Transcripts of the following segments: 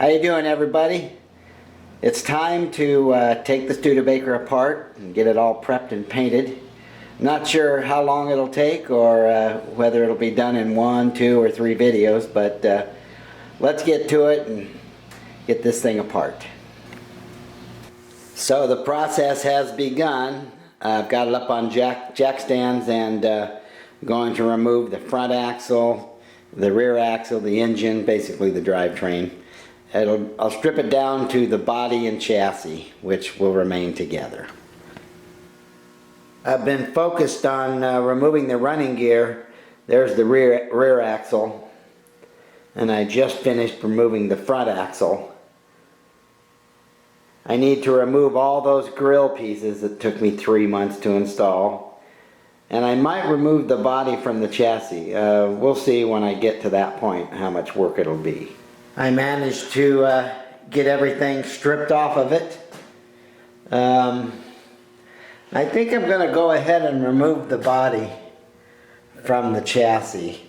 How you doing, everybody? It's time to take the Studebaker apart and get it all prepped and painted. Not sure how long it'll take or whether it'll be done in 1, 2, or 3 videos, but let's get to it and get this thing apart. So the process has begun. I've got it up on jack stands and going to remove the front axle, the rear axle, the engine, basically the drivetrain. I'll strip it down to the body and chassis, which will remain together. I've been focused on removing the running gear. There's the rear axle, and I just finished removing the front axle. I need to remove all those grill pieces that took me 3 months to install, and I might remove the body from the chassis. We'll see when I get to that point how much work it'll be. I managed to get everything stripped off of it. I think I'm going to go ahead and remove the body from the chassis.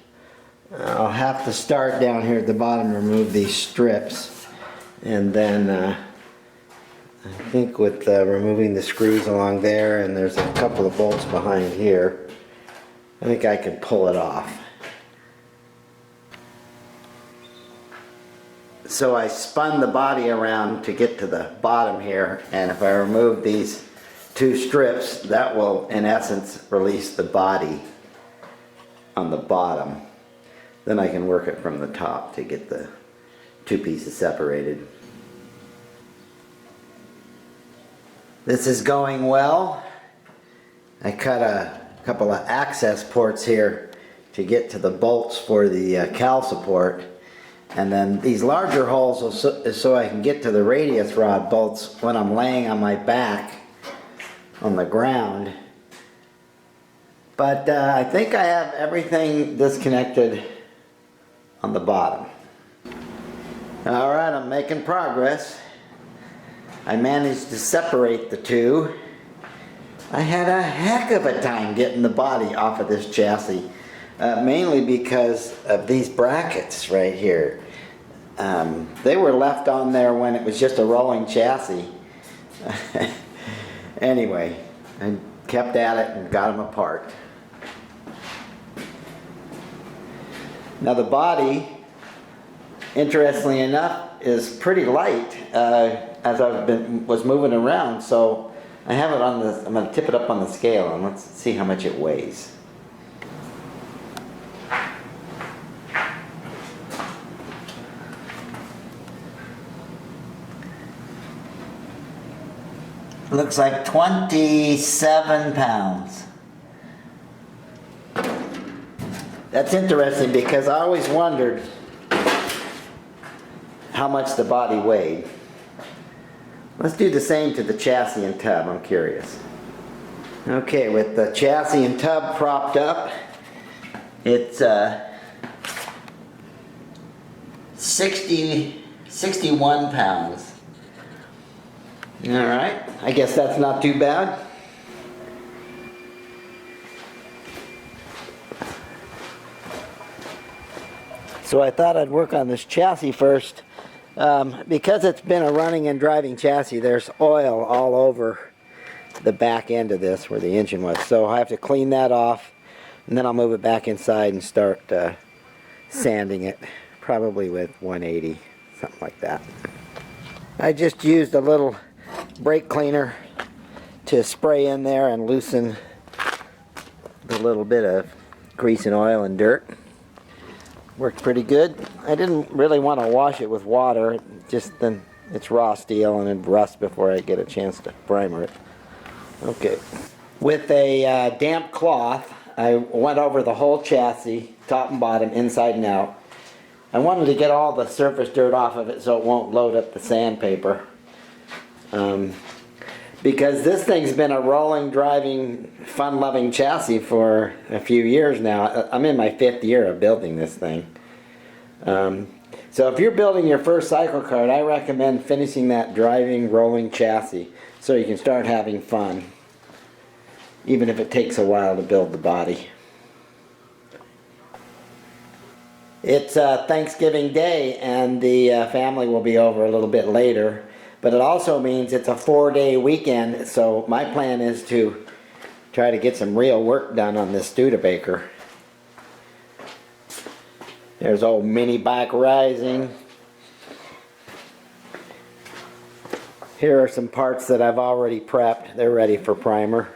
I'll have to start down here at the bottom, remove these strips, and then I think with removing the screws along there, and there's a couple of bolts behind here, I think I can pull it off. So I spun the body around to get to the bottom here, and if I remove these 2 strips, that will in essence release the body on the bottom. Then I can work it from the top to get the 2 pieces separated. This is going well. I cut a couple of access ports here to get to the bolts for the cowl support. And then these larger holes is so I can get to the radius rod bolts when I'm laying on my back on the ground. But I think I have everything disconnected on the bottom. Alright, I'm making progress. I managed to separate the 2. I had a heck of a time getting the body off of this chassis. Mainly because of these brackets right here. They were left on there when it was just a rolling chassis. Anyway, I kept at it and got them apart. Now the body, interestingly enough, is pretty light as was moving around. So I have it on the. I'm going to tip it up on the scale and let's see how much it weighs. Looks like 27 pounds. That's interesting because I always wondered how much the body weighed. Let's do the same to the chassis and tub, I'm curious. Okay, with the chassis and tub propped up, it's 61 pounds. Alright, I guess that's not too bad. So I thought I'd work on this chassis first. Because it's been a running and driving chassis, there's oil all over the back end of this where the engine was. So I have to clean that off, and then I'll move it back inside and start sanding it, probably with 180, something like that. I just used a little brake cleaner to spray in there and loosen the little bit of grease and oil and dirt. Worked pretty good. I didn't really want to wash it with water, just then it's raw steel and it'd rust before I get a chance to primer it. Okay. With a damp cloth, I went over the whole chassis, top and bottom, inside and out. I wanted to get all the surface dirt off of it so it won't load up the sandpaper. Because this thing's been a rolling, driving, fun-loving chassis for a few years now. I'm in my 5th year of building this thing. So if you're building your first cycle kart, I recommend finishing that driving, rolling chassis so you can start having fun, even if it takes a while to build the body. It's Thanksgiving Day, and the family will be over a little bit later. But it also means it's a 4-day weekend, so my plan is to try to get some real work done on this Studebaker. There's old mini bike rising. Here are some parts that I've already prepped. They're ready for primer.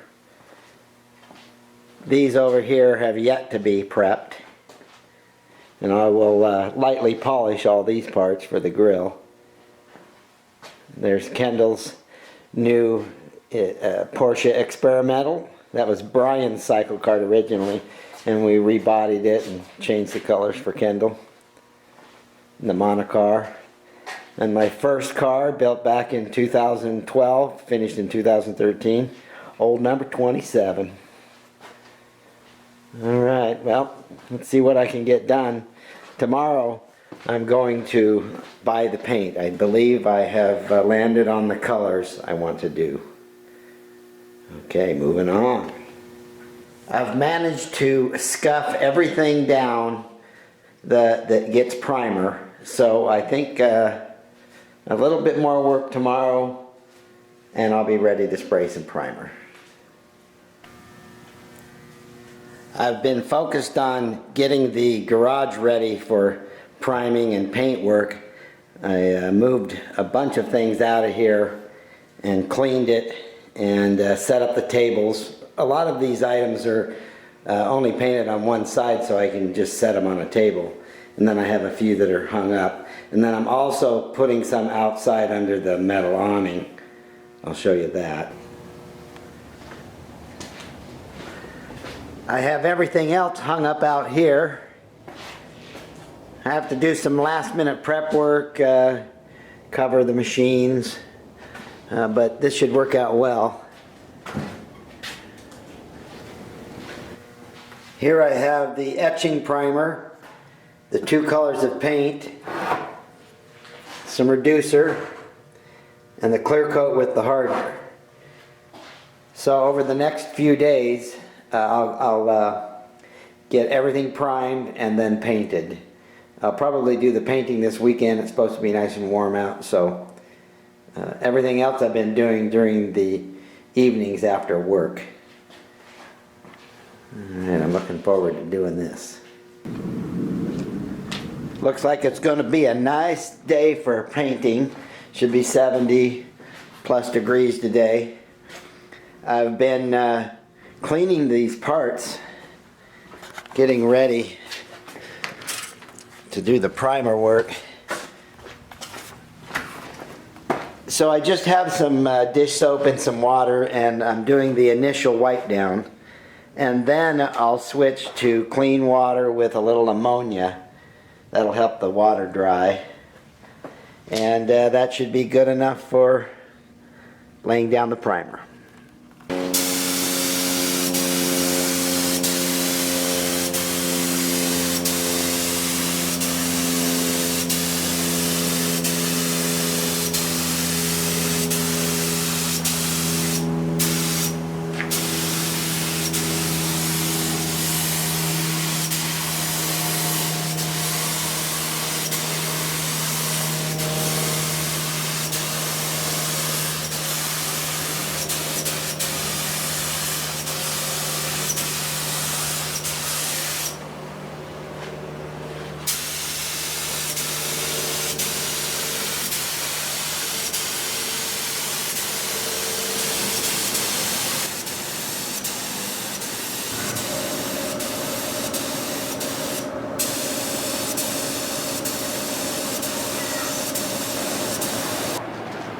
These over here have yet to be prepped. And I will lightly polish all these parts for the grill. There's Kendall's new Porsche Experimental. That was Brian's Cyclekart originally, and we rebodied it and changed the colors for Kendall. And the monocar. And my first car, built back in 2012, finished in 2013. Old number 27. Alright, well, let's see what I can get done. Tomorrow I'm going to buy the paint. I believe I have landed on the colors I want to do. Okay, moving on. I've managed to scuff everything down that gets primer, so I think a little bit more work tomorrow and I'll be ready to spray some primer. I've been focused on getting the garage ready for priming and paint work. I moved a bunch of things out of here and cleaned it and set up the tables. A lot of these items are only painted on one side, so I can just set them on a table. And then I have a few that are hung up. And then I'm also putting some outside under the metal awning. I'll show you that. I have everything else hung up out here. I have to do some last minute prep work, cover the machines, but this should work out well. Here I have the etching primer, the 2 colors of paint, some reducer, and the clear coat with the hardener. So over the next few days I'll get everything primed and then painted. I'll probably do the painting this weekend. It's supposed to be nice and warm out, so everything else I've been doing during the evenings after work. And I'm looking forward to doing this. Looks like it's going to be a nice day for painting. Should be 70 plus degrees today. I've been cleaning these parts, getting ready to do the primer work. So I just have some dish soap and some water, and I'm doing the initial wipe down. And then I'll switch to clean water with a little ammonia. That'll help the water dry. And that should be good enough for laying down the primer.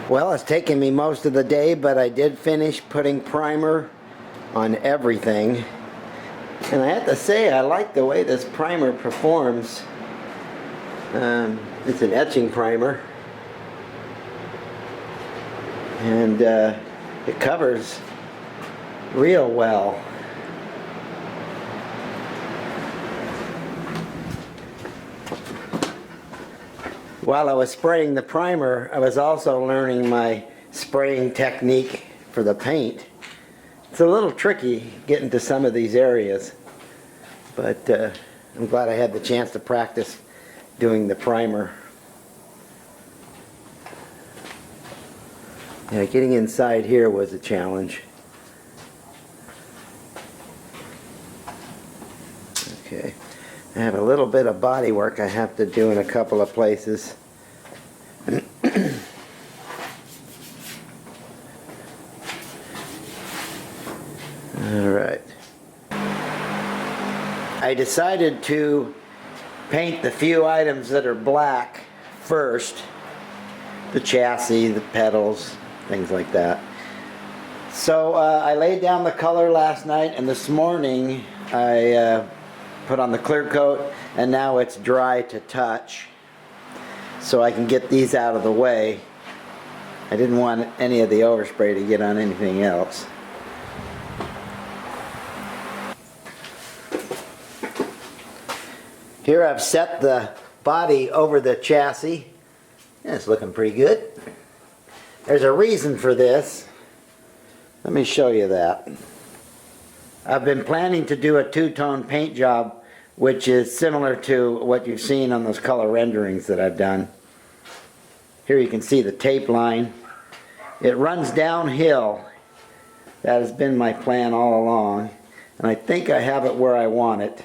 Well, it's taken me most of the day, but I did finish putting primer on everything. And I have to say, I like the way this primer performs. It's an etching primer. And it covers real well. While I was spraying the primer, I was also learning my spraying technique for the paint. It's a little tricky getting to some of these areas, but I'm glad I had the chance to practice doing the primer. Yeah, getting inside here was a challenge. Okay, I have a little bit of body work I have to do in a couple of places. Alright. I decided to paint the few items that are black first. The chassis, the pedals, things like that. So I laid down the color last night, and this morning I put on the clear coat, and now it's dry to touch. So I can get these out of the way. I didn't want any of the overspray to get on anything else. Here I've set the body over the chassis. Yeah, it's looking pretty good. There's a reason for this. Let me show you that. I've been planning to do a two-tone paint job, which is similar to what you've seen on those color renderings that I've done. Here you can see the tape line. It runs downhill. That has been my plan all along, and I think I have it where I want it.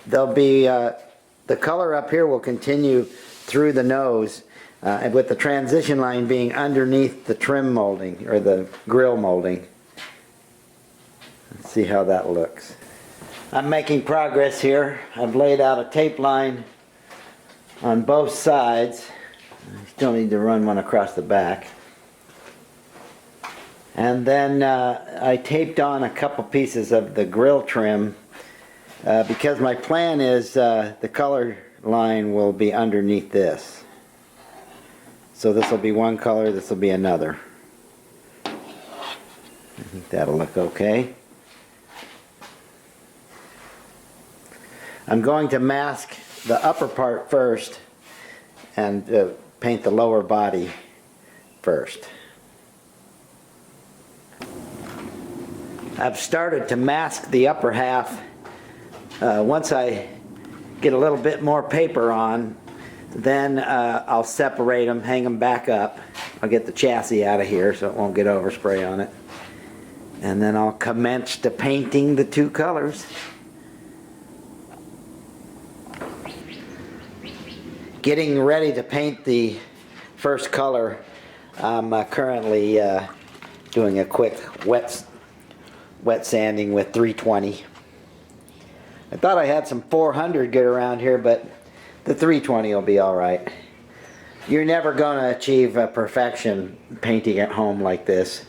There'll be the color up here will continue through the nose, and with the transition line being underneath the trim molding or the grill molding. Let's see how that looks. I'm making progress here. I've laid out a tape line on both sides. I still need to run one across the back. And then I taped on a couple pieces of the grill trim because my plan is the color line will be underneath this. So this will be one color, this will be another. I think that'll look okay. I'm going to mask the upper part first and paint the lower body first. I've started to mask the upper half. Once I get a little bit more paper on, then I'll separate them, hang them back up. I'll get the chassis out of here so it won't get overspray on it. And then I'll commence to painting the two colors. Getting ready to paint the first color. I'm currently doing a quick wet sanding with 320. I thought I had some 400 good around here, but the 320 will be alright. You're never going to achieve perfection painting at home like this,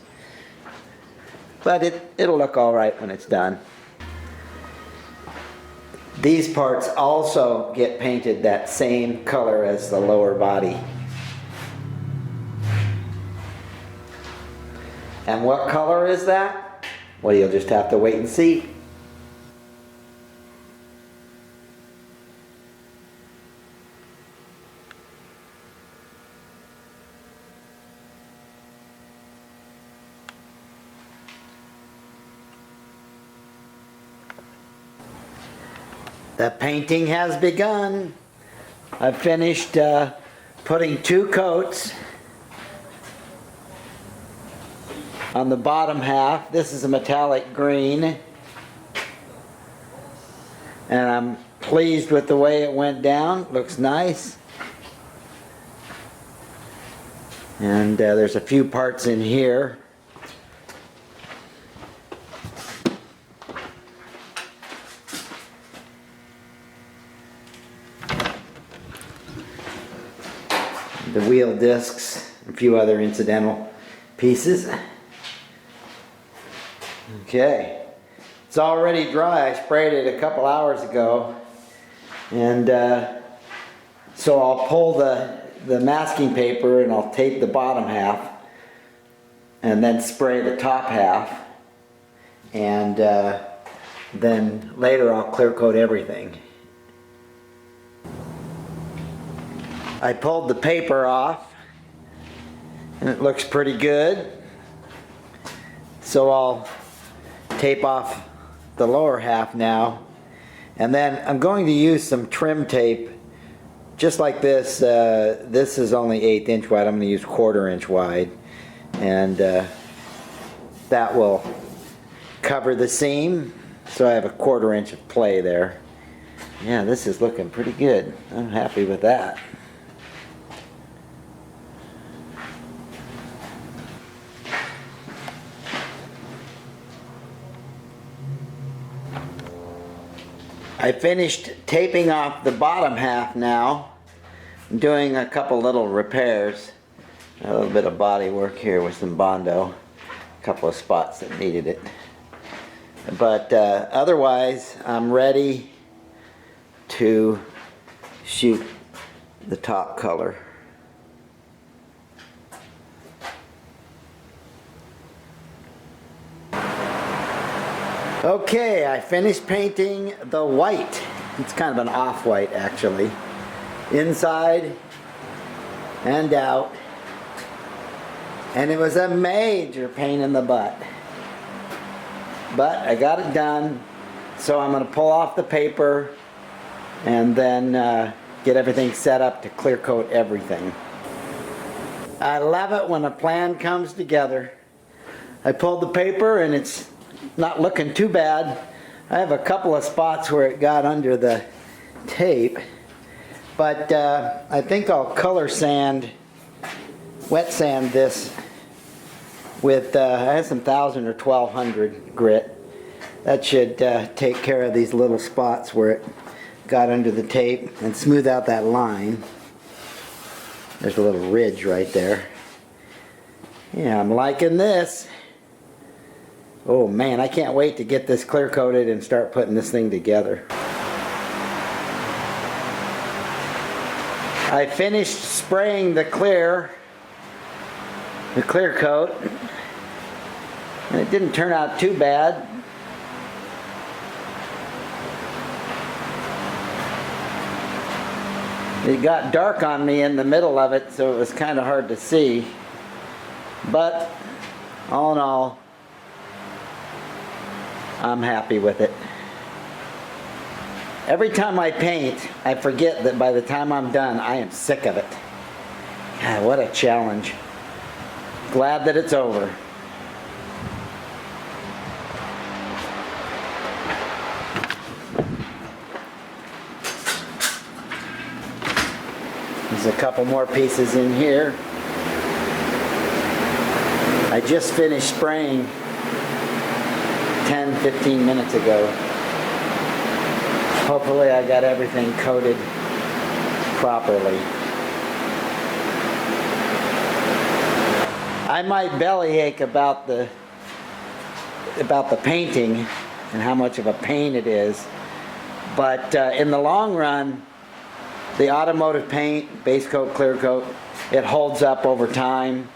but it'll look alright when it's done. These parts also get painted that same color as the lower body. And what color is that? Well, you'll just have to wait and see. The painting has begun. I've finished putting two coats on the bottom half. This is a metallic green, and I'm pleased with the way it went down. Looks nice. And there's a few parts in here. The wheel discs, a few other incidental pieces. Okay, it's already dry. I sprayed it a couple hours ago, and so I'll pull the masking paper and I'll tape the bottom half and then spray the top half, and then later I'll clear coat everything. I pulled the paper off and it looks pretty good, so I'll tape off the lower half now And then I'm going to use some trim tape just like this. This is only 1/8 inch wide. I'm going to use 1/4 inch wide, and that will cover the seam, so I have a 1/4 inch of play there. Yeah, this is looking pretty good. I'm happy with that. I finished taping off the bottom half now. I'm doing a couple little repairs. A little bit of body work here with some Bondo. A couple of spots that needed it. But otherwise, I'm ready to shoot the top color. Okay, I finished painting the white. It's kind of an off-white actually. Inside and out. And it was a major pain in the butt. But I got it done. So I'm going to pull off the paper and then get everything set up to clear coat everything. I love it when a plan comes together. I pulled the paper and it's not looking too bad. I have a couple of spots where it got under the tape, but I think I'll color sand, wet sand this with, I have some 1000 or 1200 grit. That should take care of these little spots where it got under the tape and smooth out that line. There's a little ridge right there. Yeah, I'm liking this. Oh man, I can't wait to get this clear coated and start putting this thing together. I finished spraying the clear coat, and it didn't turn out too bad. It got dark on me in the middle of it, so it was kind of hard to see. But all in all, I'm happy with it. Every time I paint, I forget that by the time I'm done, I am sick of it. God, what a challenge. Glad that it's over. There's a couple more pieces in here. I just finished spraying 10-15 minutes ago. Hopefully I got everything coated properly. I might bellyache about the painting and how much of a pain it is, but in the long run, the automotive paint, base coat, clear coat, it holds up over time.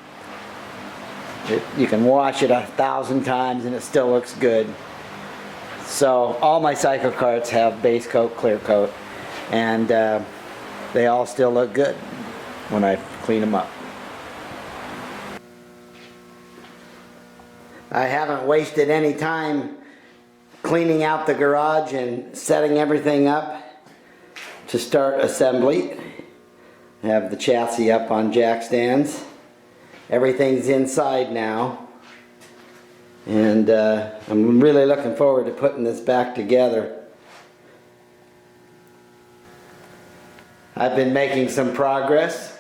You can wash it 1,000 times and it still looks good. So all my Cyclekarts have base coat, clear coat, and they all still look good when I clean them up. I haven't wasted any time cleaning out the garage and setting everything up to start assembly. I have the chassis up on jack stands. Everything's inside now, and I'm really looking forward to putting this back together. I've been making some progress.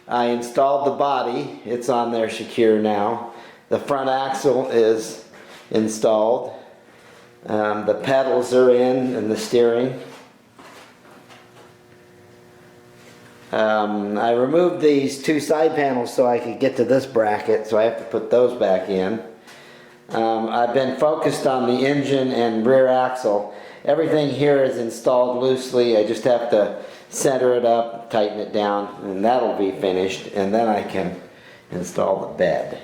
I installed the body. It's on there secure now. The front axle is installed. The pedals are in and the steering. I removed these two side panels so I could get to this bracket, so I have to put those back in. I've been focused on the engine and rear axle. Everything here is installed loosely. I just have to center it up, tighten it down, and that'll be finished, and then I can install the bed.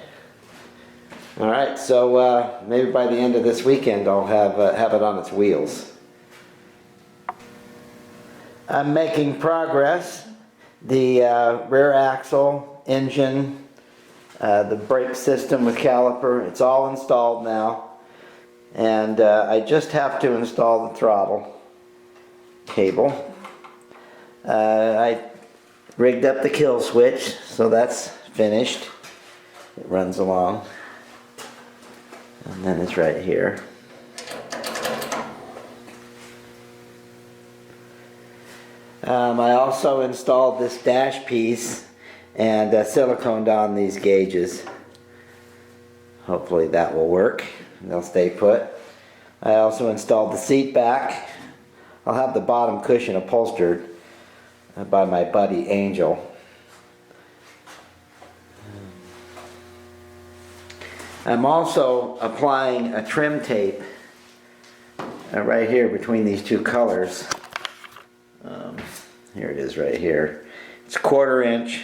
Alright, so maybe by the end of this weekend I'll have it on its wheels. I'm making progress. The rear axle, engine, the brake system with caliper, it's all installed now. And I just have to install the throttle. cable. I rigged up the kill switch, so that's finished. It runs along. And then it's right here. I also installed this dash piece and siliconed on these gauges. Hopefully that will work. They'll stay put. I also installed the seat back. I'll have the bottom cushion upholstered by my buddy Angel. I'm also applying a trim tape right here between these two colors. Here it is right here. It's 1/4 inch.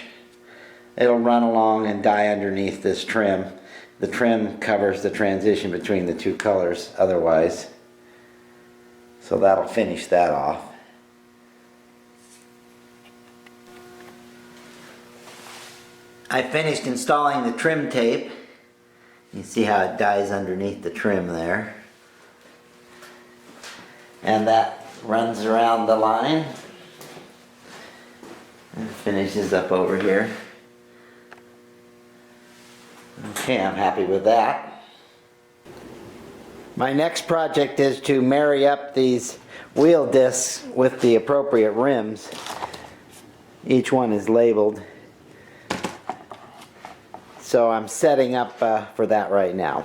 It'll run along and die underneath this trim. The trim covers the transition between the two colors otherwise. So that'll finish that off. I finished installing the trim tape. You see how it dies underneath the trim there. And that runs around the line and finishes up over here. Okay, I'm happy with that. My next project is to marry up these wheel discs with the appropriate rims. Each one is labeled. So I'm setting up for that right now.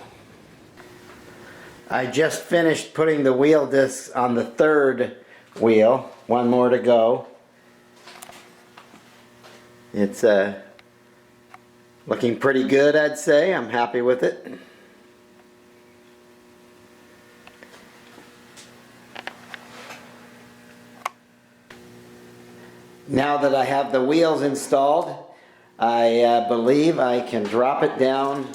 I just finished putting the wheel discs on the 3rd wheel. One more to go. It's looking pretty good, I'd say. I'm happy with it. Now that I have the wheels installed, I believe I can drop it down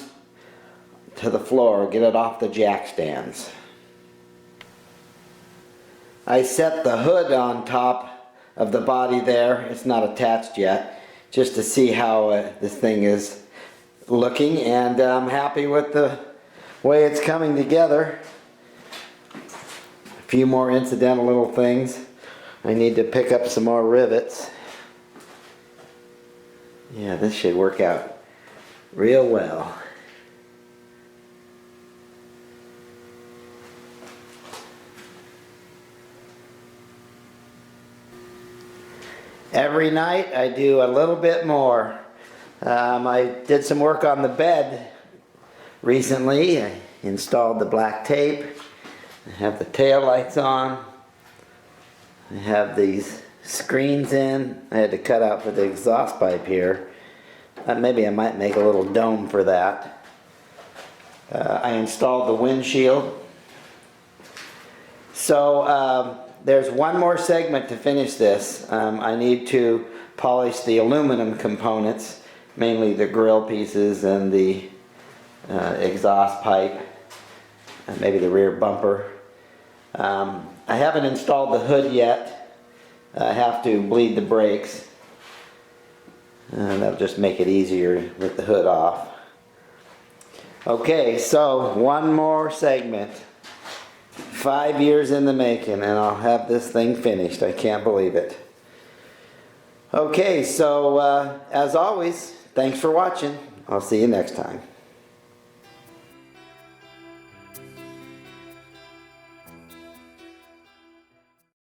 to the floor, get it off the jack stands. I set the hood on top of the body there. It's not attached yet, just to see how this thing is looking, and I'm happy with the way it's coming together. A few more incidental little things. I need to pick up some more rivets. Yeah, this should work out real well. Every night I do a little bit more. I did some work on the bed recently. I installed the black tape. I have the tail lights on. I have these screens in. I had to cut out for the exhaust pipe here. Maybe I might make a little dome for that. I installed the windshield. So there's one more segment to finish this. I need to polish the aluminum components, mainly the grill pieces and the exhaust pipe, and maybe the rear bumper. I haven't installed the hood yet. I have to bleed the brakes, and that'll just make it easier with the hood off. Okay, so one more segment. 5 years in the making, and I'll have this thing finished. I can't believe it. Okay, so as always, thanks for watching. I'll see you next time.